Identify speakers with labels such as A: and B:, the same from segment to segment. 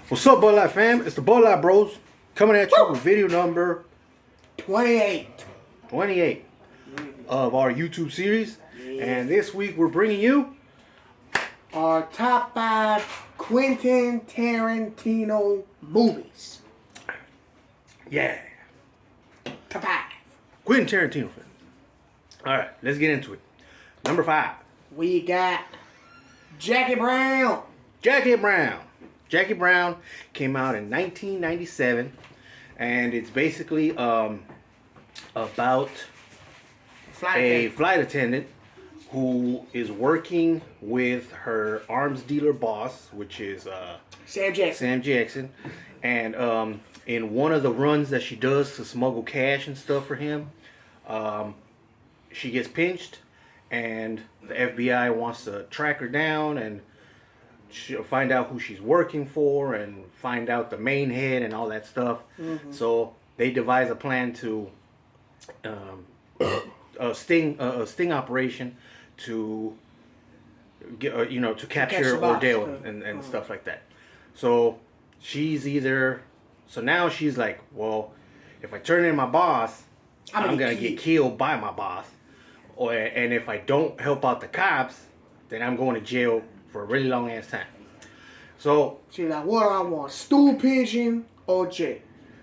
A: What's up, Bud Light fam? It's the Bud Light Bros coming at you with video number
B: 28.
A: 28 of our YouTube series. And this week we're bringing you
B: Our top 5 Quentin Tarantino movies.
A: Yeah,
B: Top 5.
A: Quentin Tarantino film. Alright, let's get into it. Number 5.
B: We got Jackie Brown.
A: Jackie Brown. Jackie Brown came out in 1997, and it's basically about a flight attendant who is working with her arms dealer boss, which is
B: Sam Jackson.
A: Sam Jackson, and in one of the runs that she does to smuggle cash and stuff for him, she gets pinched, and the FBI wants to track her down and she'll find out who she's working for and find out the main head and all that stuff. Mm-hmm. So they devise a plan to a sting operation to get to capture Ordell and stuff like that. So now she's like, well, if I turn in my boss, I'm gonna get killed by my boss, and if I don't help out the cops, then I'm going to jail for a really long ass time. So
B: she's like, what do I want? Stool pigeon or jail?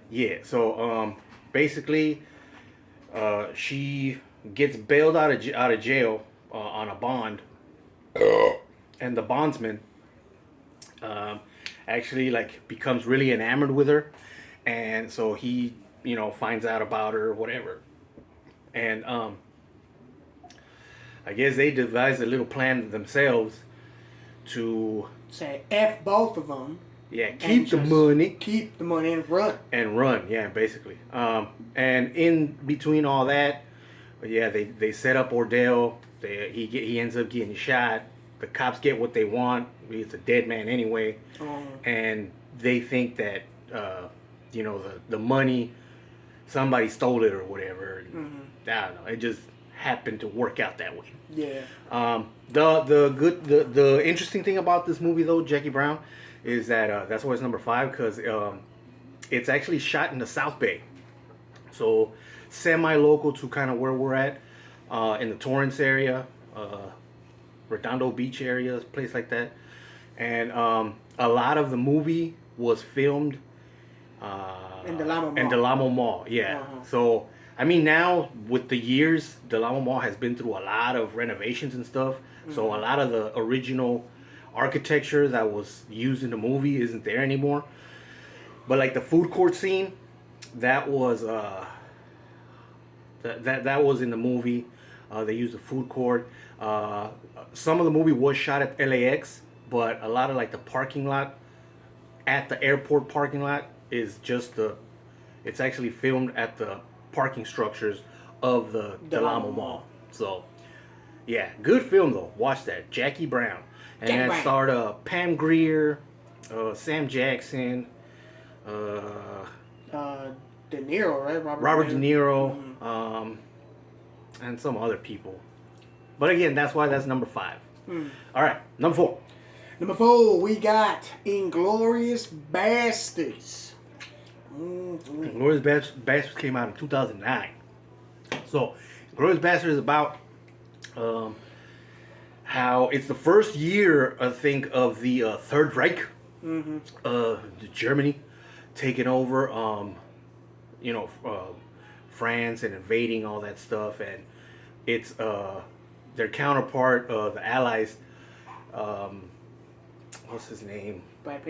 A: Yeah, so basically she gets bailed out of jail on a bond, and the bondsman actually becomes really enamored with her, and so he finds out about her, whatever, and I guess they devise a little plan themselves to
B: say F both of them.
A: Yeah, keep the money
B: and run.
A: And run, yeah, basically. And in between all that, yeah, they set up Ordell. He ends up getting shot. The cops get what they want. He's a dead man anyway, and they think that the money, somebody stole it or whatever. Mm-hmm. I don't know. It just happened to work out that way.
B: Yeah.
A: The interesting thing about this movie though, Jackie Brown, is that that's why it's number 5, because it's actually shot in the South Bay, so semi-local to kind of where we're at, in the Torrance area, Redondo Beach area, place like that, and a lot of the movie was filmed
B: in Del Amo Mall.
A: In Del Amo Mall, yeah. Uh-huh. So I mean, now with the years, Del Amo Mall has been through a lot of renovations and stuff. Mm-hmm. So a lot of the original architecture that was used in the movie isn't there anymore. But like the food court scene, that was that was in the movie. They used the food court. Some of the movie was shot at LAX, but a lot of like the parking lot at the airport parking lot is just it's actually filmed at the parking structures of the Del Amo Mall. So yeah, good film though. Watch that. Jackie Brown. And that starred Pam Grier, Sam Jackson,
B: De Niro, right?
A: Robert De Niro, mm-hmm. And some other people. But again, that's why that's number 5. All right, number 4.
B: Number 4, we got Inglourious Basterds. Mm-hmm.
A: Inglourious Basterds came out in 2009. So, Inglourious Basterds is about how it's the first year, I think, of the Third Reich, mm-hmm. Germany taking over, France and invading all that stuff, and it's their counterpart, the Allies. What's his name? Brad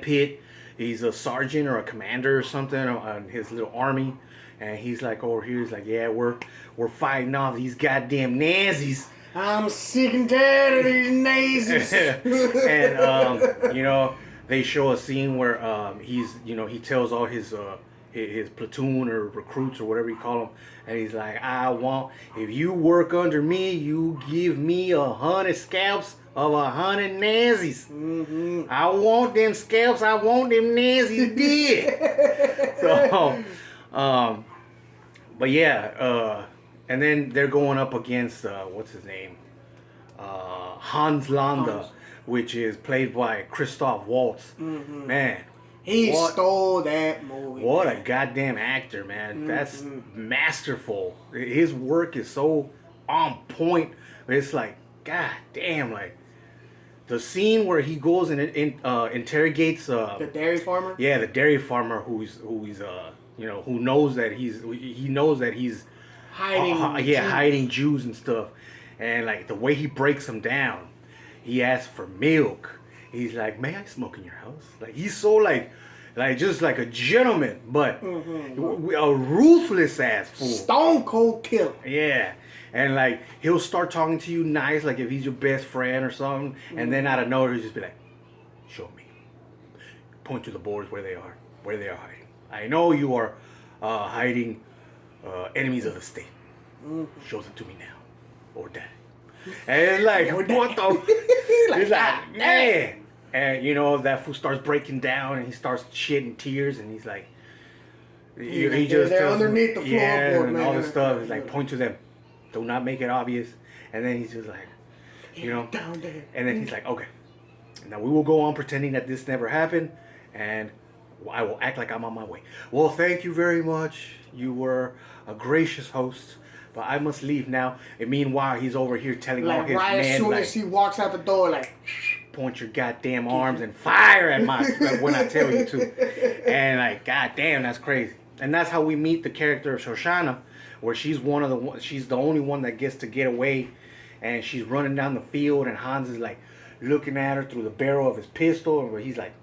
A: Pitt. He's a sergeant or a commander or something on his little army, and he's like over here. He's like, yeah, we're fighting off these goddamn Nazis.
B: I'm sick and tired of these Nazis.
A: And they show a scene where he tells all his platoon or recruits or whatever you call them, and he's like, if you work under me, you give me 100 scalps of 100 Nazis. Mm-hmm. I want them scalps. I want them Nazis dead. So, but yeah, and then they're going up against what's his name, Hans Landa, which is played by Christoph Waltz. Man,
B: He
A: what-
B: stole that movie.
A: what
B: man.
A: a goddamn actor, man. That's masterful. His work is so on point. It's like, god damn, like the scene where he goes and interrogates
B: The dairy farmer.
A: yeah, the dairy farmer who's who knows that he knows that he's
B: Hiding.
A: yeah,
B: Jews.
A: hiding Jews and stuff. And like the way he breaks them down, he asks for milk. He's like, "May I smoke in your house?" Like he's so like just like a gentleman, but a ruthless ass fool.
B: Stone cold killer.
A: Yeah. And like he'll start talking to you nice, like if he's your best friend or something, and then out of nowhere he'll just be like, "Show me." Point to the boards where they are hiding. I know you are hiding enemies of the state. Show them to me now, or die. And it's like, what the? He's like, man. And you know that fool starts breaking down, and he starts shedding tears, and he's like, he just
B: they're
A: tells
B: underneath
A: them,
B: the
A: yeah,
B: floorboard,
A: and
B: man.
A: all this stuff. He's like, point to them, do not make it obvious. And then he's just like, you know,
B: Down there.
A: and then he's like, okay, now we will go on pretending that this never happened, and I will act like I'm on my way. Well, thank you very much. You were a gracious host, but I must leave now. And meanwhile, he's over here telling all
B: Like
A: his
B: right as
A: men,
B: soon
A: like,
B: as he walks out the door, like.
A: point your goddamn arms and fire at my when I tell you to. And like, goddamn, that's crazy. And that's how we meet the character of Shoshana, where she's she's the only one that gets to get away, and she's running down the field, and Hans is like looking at her through the barrel of his pistol, where he's like,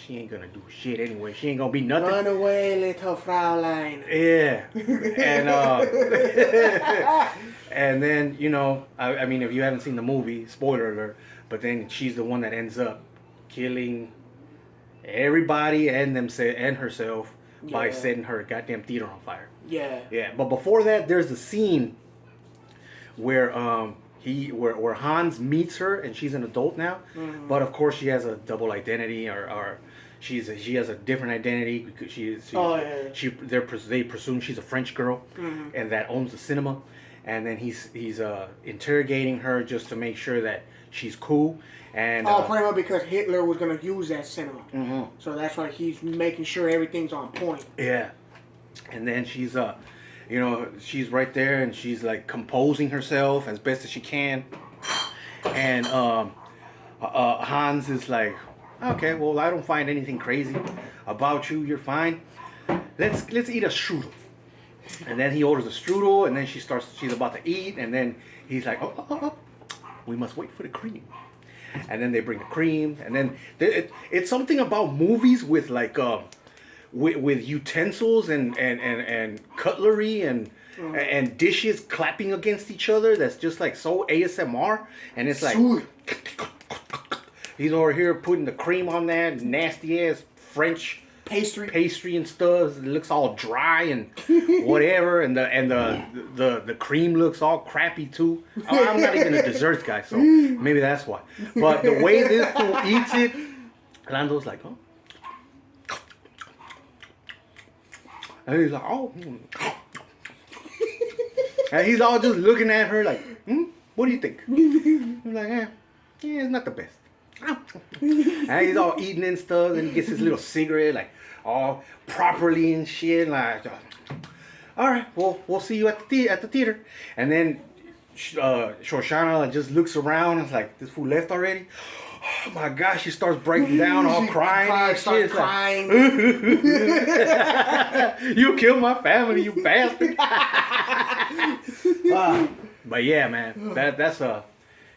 A: she ain't gonna do shit anyway. She ain't gonna be nothing.
B: Run away, little Fraulein.
A: Yeah. And and then, you know, I mean, if you haven't seen the movie, spoiler alert, but then she's the one that ends up killing everybody and herself by
B: Yeah.
A: setting her goddamn theater on fire.
B: Yeah.
A: Yeah, but before that, there's a scene where where Hans meets her, and she's an adult now, but of course she has a double identity, or she has a different identity because they presume she's a French girl, and that owns the cinema, and then he's interrogating her just to make sure that she's cool, and
B: pretty much because Hitler was gonna use that cinema, so that's why he's making sure everything's on point.
A: yeah, and then she's you know, she's right there, and she's like composing herself as best as she can. And Hans is like, okay, well, I don't find anything crazy about you. You're fine. Let's eat a strudel. And then he orders a strudel, and then she's about to eat, and then he's like, oh, we must wait for the cream. And then they bring the cream, and then it's something about movies with like with utensils and cutlery and dishes clapping against each other. That's just like so ASMR, and it's like he's over here putting the cream on that nasty ass French pastry and stuff. It looks all dry and whatever, and the cream looks all crappy too. I'm not even a desserts guy, so maybe that's why. But the way this fool eats it, Lando's like, oh. And he's like, oh. And he's all just looking at her like, what do you think? I'm like, yeah, it's not the best. And he's all eating and stuff, and he gets his little cigarette, like, all properly and shit. Like, all right, well, we'll see you at the theater. And then Shoshana just looks around and is like, this fool left already? Oh my gosh, she starts breaking down, all crying.
B: Starts crying.
A: You killed my family, you bastard. But yeah, man, that's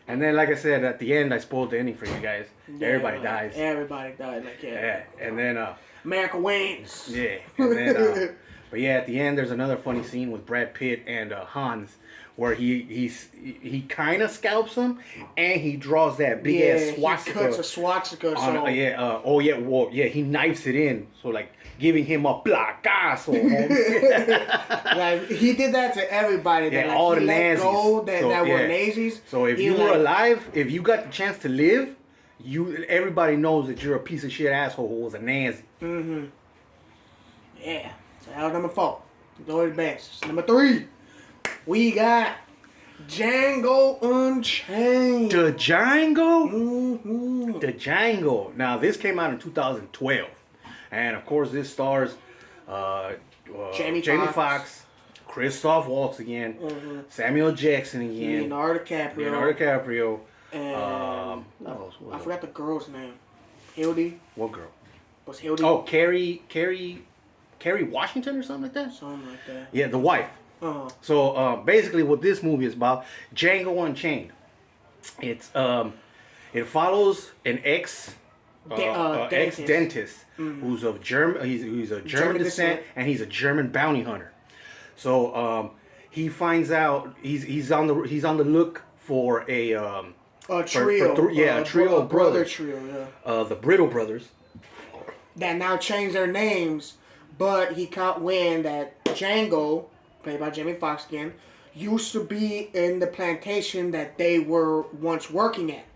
A: and then like I said, at the end, I spoiled the ending for you guys.
B: Yeah,
A: Everybody dies.
B: Everybody died. Like
A: Yeah, and then
B: America wins.
A: yeah, and then but yeah, at the end, there's another funny scene with Brad Pitt and Hans, where he kind of scalps him, and he draws that big ass swastika.
B: He cuts a swastika.
A: He knifes it in, so like giving him a placazo.
B: Like he did that to everybody.
A: Yeah,
B: that,
A: all
B: like,
A: the Nazis.
B: That were Nazis.
A: So if you were alive, if you got the chance to live, everybody knows that you're a piece of shit asshole who was a Nazi.
B: Yeah. So that was number 4. Glorious Bastards. Number 3, we got Django Unchained.
A: The Django?
B: Mm-hmm.
A: The Django. Now, this came out in 2012. And, of course, this stars Jamie Foxx, Christoph Waltz again, Samuel Jackson again,
B: Leonardo DiCaprio. And
A: I
B: forgot the girl's name. Hildy.
A: What girl?
B: Was Hildy?
A: Oh, Carrie Washington or something like that?
B: Something like that.
A: Yeah, the wife. So basically, what this movie is about, Django Unchained. It's it follows an ex dentist who's of German. He's a German descent, and he's a German bounty hunter. So he finds out he's on the look for a
B: trio.
A: A trio of brothers.
B: Trio, yeah.
A: The Brittle brothers.
B: That now changed their names, but he caught wind that Django, played by Jamie Foxx again, used to be in the plantation that they were once working at.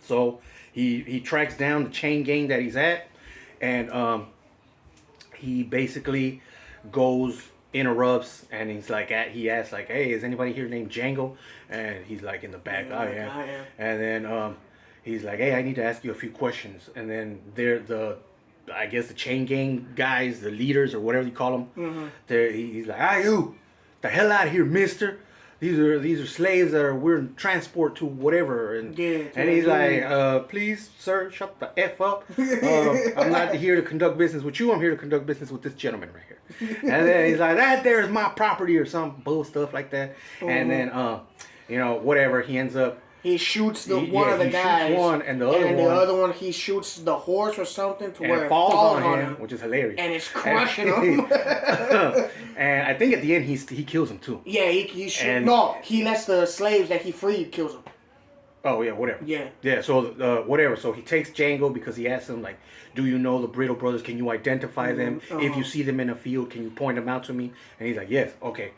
A: So he tracks down the chain gang that he's at, and he basically interrupts, and he's like, he asks like, "Hey, is anybody here named Django?" And he's like, in the back, "I am." And then he's like, "Hey, I need to ask you a few questions." And then I guess the chain gang guys, the leaders or whatever you call them, he's like, you, the hell out of here, mister. These are slaves that we're in transport to whatever." And he's like, "Please, sir, shut the F up. I'm not here to conduct business with you. I'm here to conduct business with this gentleman right here." And then he's like, "That there is my property," or some bull stuff like that. And then, whatever, he ends up.
B: He shoots one of the guys.
A: Shoots one, and the other one,
B: he shoots the horse or something to
A: and
B: where
A: it falls on
B: him,
A: which is hilarious.
B: And it's crushing him.
A: And I think at the end he kills him too.
B: Yeah, he shoots. No, he lets the slaves that he freed kills them.
A: Oh yeah, whatever.
B: Yeah.
A: Yeah. So whatever. So he takes Django because he asks him like, "Do you know the Brittle brothers? Can you identify them? If you see them in a field, can you point them out to me?" And he's like, "Yes, okay."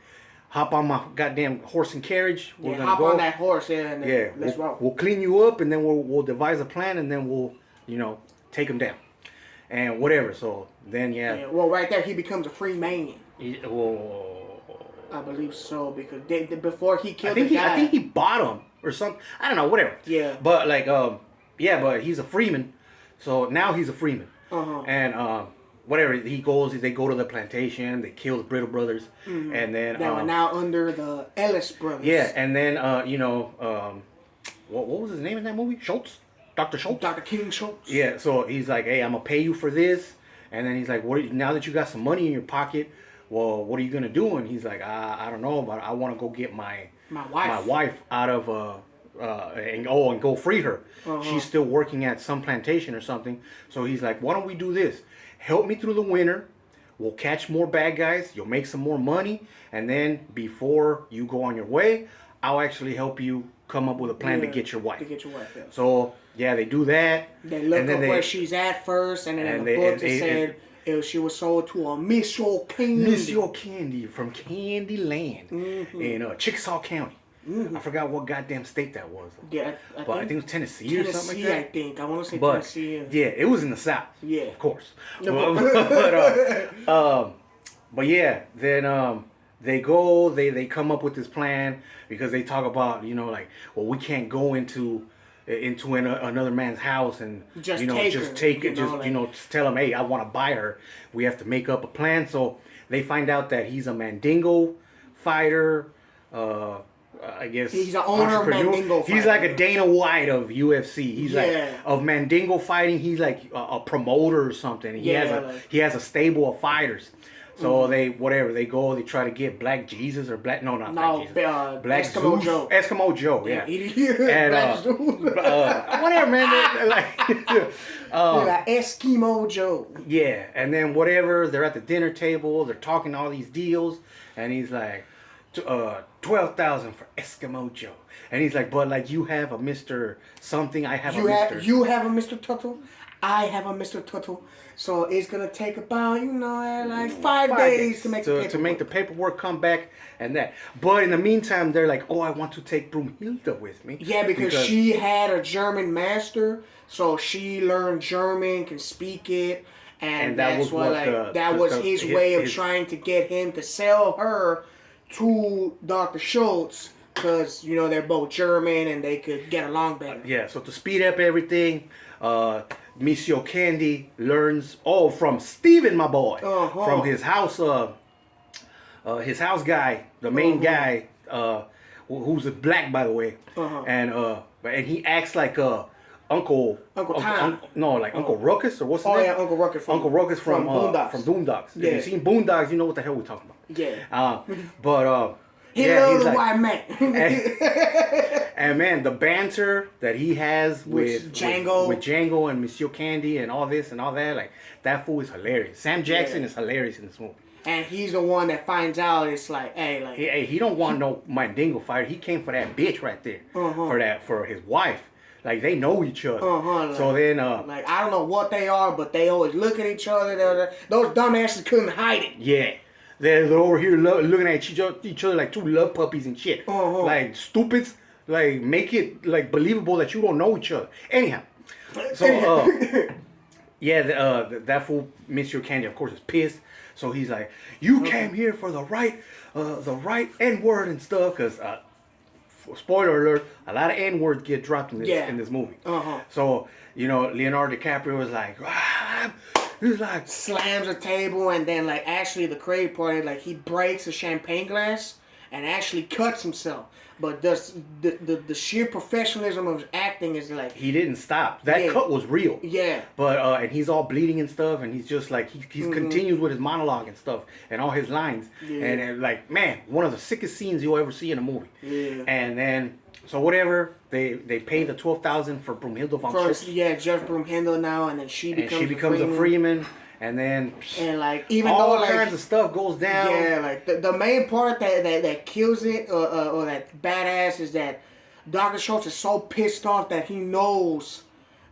A: Hop on my goddamn horse and carriage. We're gonna
B: hop
A: go
B: on that horse, and then let's roll.
A: We'll clean you up, and then we'll devise a plan, and then we'll take him down, and whatever. So then
B: well, right there he becomes a free man.
A: Well,
B: I believe so, because before he killed
A: the
B: guy,
A: I think he bought him or something. I don't know, whatever.
B: Yeah.
A: But like but he's a freeman, so now he's a freeman, and whatever, they go to the plantation, they kill the Brittle brothers, and then
B: they were now under the Ellis brothers.
A: Yeah, and then what was his name in that movie? Schultz, Dr. Schultz,
B: Dr. King Schultz.
A: Yeah, so he's like, "Hey, I'm gonna pay you for this," and then he's like, now that you got some money in your pocket, well, what are you gonna do? And he's like, I don't know, but I want to go get my wife out of and go free her. She's still working at some plantation or something. So he's like, "Why don't we do this? Help me through the winter. We'll catch more bad guys. You'll make some more money. And then before you go on your way, I'll actually help you come up with a plan to get your wife."
B: Yeah.
A: So, they do that.
B: They look up where she's at first. And then in the book it said she was sold to a Miss Your Candy.
A: Miss Your Candy from Candyland in Chickasaw County. I forgot what goddamn state that was.
B: Yeah,
A: I think it was Tennessee or something like that.
B: I think. I want to say Tennessee.
A: Yeah, it was in the South.
B: Yeah.
A: Of course. But yeah, then they go, they come up with this plan because they talk about, we can't go into another man's house and
B: just
A: tell him, "Hey, I want to buy her." We have to make up a plan. So they find out that he's a Mandingo fighter. I guess
B: he's the owner of Mandingo fighting.
A: He's like a Dana White of UFC. He's like of Mandingo fighting. He's like a promoter or something. He has a stable of fighters. So they try to get Black Jesus or Black Black
B: Eskimo
A: Zeus,
B: Joe.
A: Eskimo Joe, yeah. And whatever, man. Like
B: Eskimo Joe.
A: Yeah, and then whatever, they're at the dinner table, they're talking all these deals, and he's like, 12,000 for Eskimo Joe. And he's like, "But like you have a Mr. something, I have a Mr.
B: You have a Mr. Tuttle, I have a Mr. Tuttle. So it's gonna take about 5 days to make the
A: paperwork come back and that." But in the meantime, they're like, "Oh, I want to take Broomhilda with me."
B: Yeah, because she had a German master, so she learned German, can speak it, and that's was his way of trying to get him to sell her to Dr. Schultz because they're both German and they could get along better.
A: Yeah, so to speed up everything, Monsieur Candy learns from Steven, my boy, from his house guy, the main guy, who's a black, by the way, and he acts like Uncle
B: Tom.
A: Uncle Ruckus, or what's his name?
B: Yeah, Uncle Ruckus.
A: Uncle Ruckus from
B: Boondocks.
A: From Boondocks.
B: Yeah.
A: If you've seen Boondocks, you know what the hell we're talking about.
B: Yeah.
A: But
B: he
A: yeah,
B: loves
A: he's
B: the
A: like,
B: white man.
A: and man, the banter that he has with Django and Monsieur Candy and all this and all that, like that fool is hilarious. Sam Jackson is hilarious in this movie.
B: And he's the one that finds out it's like, hey, like
A: he don't want no Mandingo fight. He came for that bitch right there. For his wife. Like they know each other. So then
B: like I don't know what they are, but they always look at each other. Those dumbasses couldn't hide it.
A: Yeah. They're over here looking at each other like two love puppies and shit. Like stupids. Like make it like believable that you don't know each other. Anyhow. So yeah, that fool Monsieur Candy of course is pissed. So he's like, you came here for the right N-word and stuff, because spoiler alert, a lot of N-words get dropped in this movie. So, Leonardo DiCaprio was like, he's like,
B: slams a table, and then like actually the crazy part is like he breaks a champagne glass and actually cuts himself. But the sheer professionalism of his acting is like
A: he didn't stop. That cut was real.
B: Yeah.
A: But and he's all bleeding and stuff, and he's just like he continues with his monologue and stuff and all his lines. Yeah. And like man, one of the sickest scenes you'll ever see in a movie.
B: Yeah.
A: And then so whatever they pay the $12,000 for Broomhilda von Schultz.
B: Yeah, Jeff Broomhilda now, and then she becomes
A: a Freeman. And then
B: like even
A: all
B: though like
A: kinds of stuff goes down.
B: Yeah, like the main part that kills it or that badass is that Dr. Schultz is so pissed off that he knows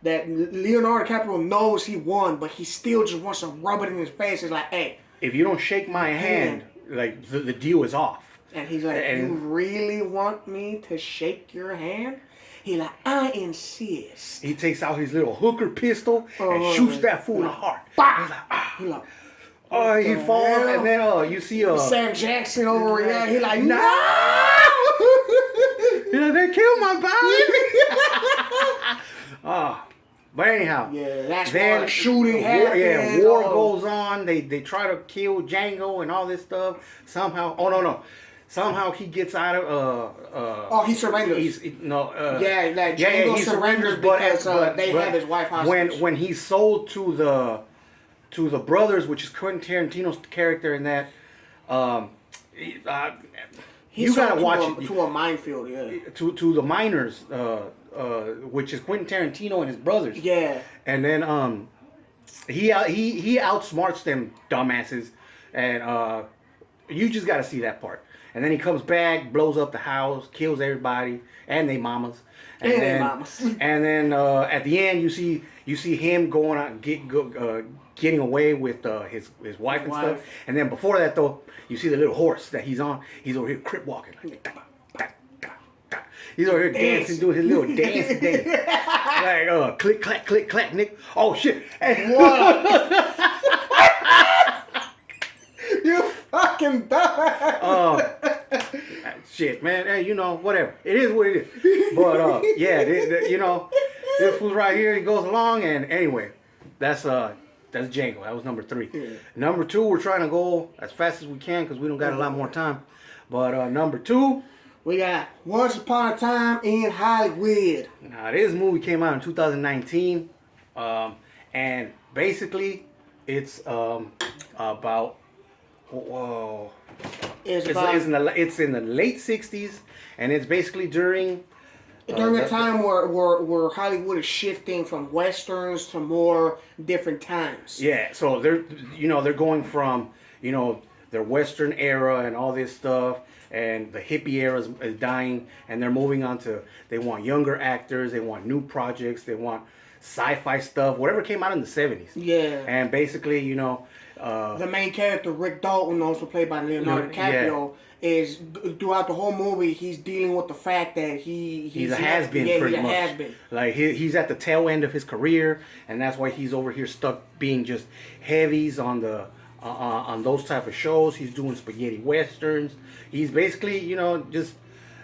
B: that Leonardo DiCaprio knows he won, but he still just wants to rub it in his face. It's like, hey,
A: if you don't shake my hand, like the deal is off.
B: And he's like, you really want me to shake your hand? He like, I insist.
A: He takes out his little hooker pistol and shoots that fool in the heart. He's like, he falls, and then you see
B: Sam Jackson over here. He like, no!
A: He's like, they killed my body. But anyhow,
B: that's why shooting happens.
A: War goes on. They try to kill Django and all this stuff. Somehow, somehow he gets out of.
B: He surrenders. Django surrenders because they have his wife hostage.
A: When he's sold to the brothers, which is Quentin Tarantino's character in that, you gotta watch it
B: to a minefield. Yeah.
A: To the miners, which is Quentin Tarantino and his brothers.
B: Yeah.
A: And then he outsmarts them dumbasses, and you just gotta see that part. And then he comes back, blows up the house, kills everybody and they mamas. And then at the end, you see him going out and getting away with his wife and stuff. And then before that, though, you see the little horse that he's on. He's over here crip walking. He's over here dancing, doing his little dancing thing. Like click clack click clack, Nick. Oh shit! And
B: you fucking dumb.
A: Shit, man. Hey, whatever. It is what it is. But this fool's right here. He goes along, and anyway, that's Django. That was number 3. Yeah. Number 2, we're trying to go as fast as we can because we don't got a lot more time. But number 2,
B: we got Once Upon a Time in Hollywood.
A: Now this movie came out in 2019, and basically it's about. Whoa. It's in the late 60s, and it's basically during
B: the time where Hollywood is shifting from westerns to more different times.
A: Yeah, so they're going from their western era and all this stuff, and the hippie era is dying, and they're moving on to, they want younger actors, they want new projects, they want sci-fi stuff, whatever came out in the 70s.
B: Yeah.
A: And basically,
B: the main character, Rick Dalton, also played by Leonardo DiCaprio, is throughout the whole movie he's dealing with the fact that he's
A: a has-been. Pretty much. Has-been. Like he's at the tail end of his career, and that's why he's over here stuck being just heavies on on those type of shows. He's doing spaghetti westerns. He's basically just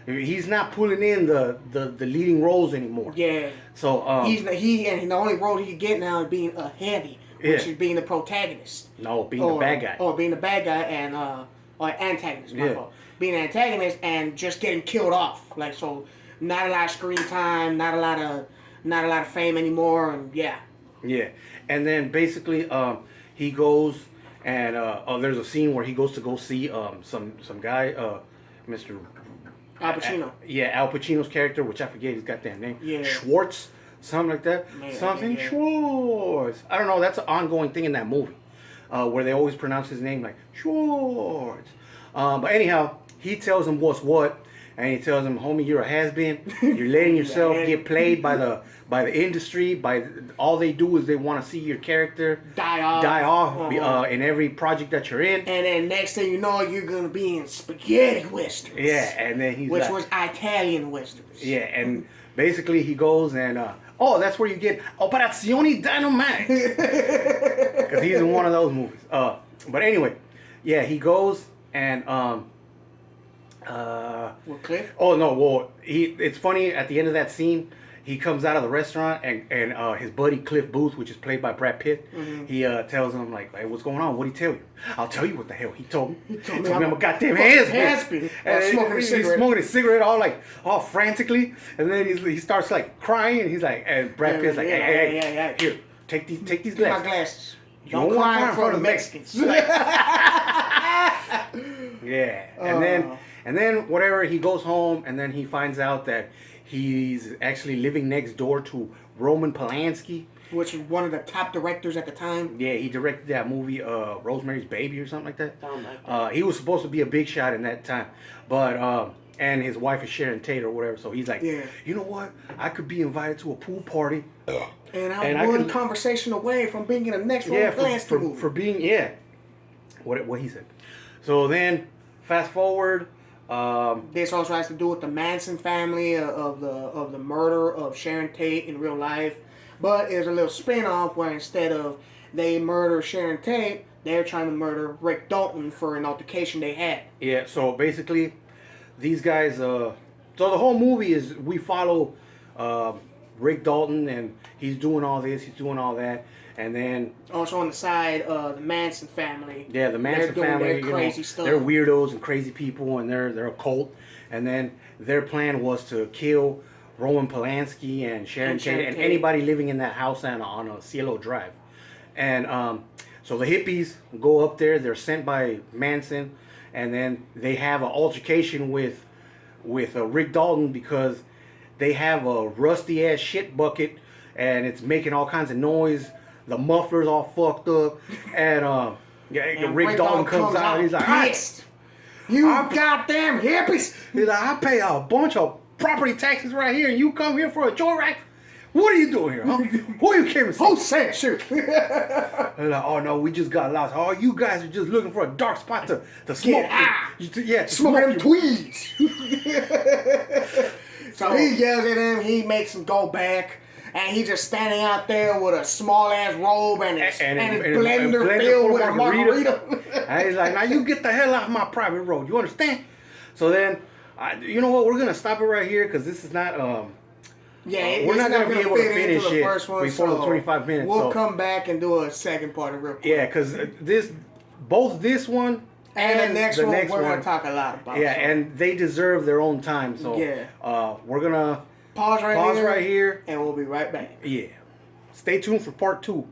A: He's not pulling in the leading roles anymore.
B: Yeah.
A: So
B: And the only role he can get now is being a heavy, which is being the protagonist.
A: No, being the bad guy.
B: Or being the bad guy and or antagonist. My fault. Being an antagonist and just getting killed off. Like, so, not a lot of screen time, not a lot of fame anymore, and yeah.
A: Yeah, and then basically he goes and there's a scene where he goes to go see some guy Mr.
B: Al Pacino.
A: Al Pacino's character, which I forget his goddamn name.
B: Yeah.
A: Schwartz, something like that. Schwartz. I don't know. That's an ongoing thing in that movie, where they always pronounce his name like Schwartz. But anyhow, he tells him what's what, and he tells him, "Homie, you're a has-been. You're letting yourself get played by the industry. All they do is they want to see your character die off in every project that you're in.
B: And then next thing you know, you're gonna be in spaghetti westerns.
A: Yeah, and then he's
B: which was Italian westerns.
A: Yeah, and basically he goes and that's where you get Operazione Dynamite, because he's in one of those movies. But anyway, yeah, he goes and
B: With Cliff?
A: Oh no, well it's funny at the end of that scene. He comes out of the restaurant and his buddy Cliff Booth, which is played by Brad Pitt, he tells him like, "Hey, what's going on? What'd he tell you?" "I'll tell you what the hell he told me. He told me I'm a goddamn has-been." And he's smoking a cigarette all frantically, and then he starts like crying, and he's like, and Brad Pitt's like, "Hey, here, take these glasses.
B: My glasses.
A: Don't cry in front of the Mexicans." Yeah, and then whatever, he goes home, and then he finds out that he's actually living next door to Roman Polanski,
B: which is one of the top directors at the time.
A: Yeah, he directed that movie, Rosemary's Baby or something like that. He was supposed to be a big shot in that time, but and his wife is Sharon Tate or whatever. So he's like, you know what? I could be invited to a pool party,
B: and I'm one conversation away from being in the next Roman Polanski movie.
A: For being what he said. So then, fast forward.
B: This also has to do with the Manson family of the murder of Sharon Tate in real life, but there's a little spin-off where instead of they murder Sharon Tate, they're trying to murder Rick Dalton for an altercation they had.
A: Yeah, so basically, these guys. So the whole movie is we follow Rick Dalton, and he's doing all this, he's doing all that. And then
B: also on the side, the Manson family.
A: Yeah, the Manson family. Their crazy stuff. They're weirdos and crazy people, and they're a cult. And then their plan was to kill Roman Polanski and Sharon Tate and anybody living in that house on a Cielo Drive. And so the hippies go up there. They're sent by Manson, and then they have an altercation with Rick Dalton because they have a rusty ass shit bucket, and it's making all kinds of noise. The muffler's all fucked up, and Rick Dalton comes out. He's like,
B: pissed. You goddamn hippies!
A: He's like, I pay a bunch of property taxes right here, and you come here for a joyride? What are you doing here, huh? Who are you came to see?
B: Who's saying shit?
A: They're like, oh no, we just got lost. Oh, you guys are just looking for a dark spot to smoke.
B: Smoke them tweeds. So he yells at him. He makes him go back. And he's just standing out there with a small ass robe and his blender filled with a margarita.
A: And he's like, now you get the hell off my private road. You understand? So then, you know what? We're going to stop it right here because this is not... we're not going to be able to finish it before the 25 minutes.
B: We'll come back and do a second part of real quick.
A: Yeah, because both this one
B: and the next one we're going to talk a lot about.
A: Yeah, and they deserve their own time. So we're going to...
B: Pause right
A: here,
B: and we'll be right back.
A: Yeah. Stay tuned for part 2.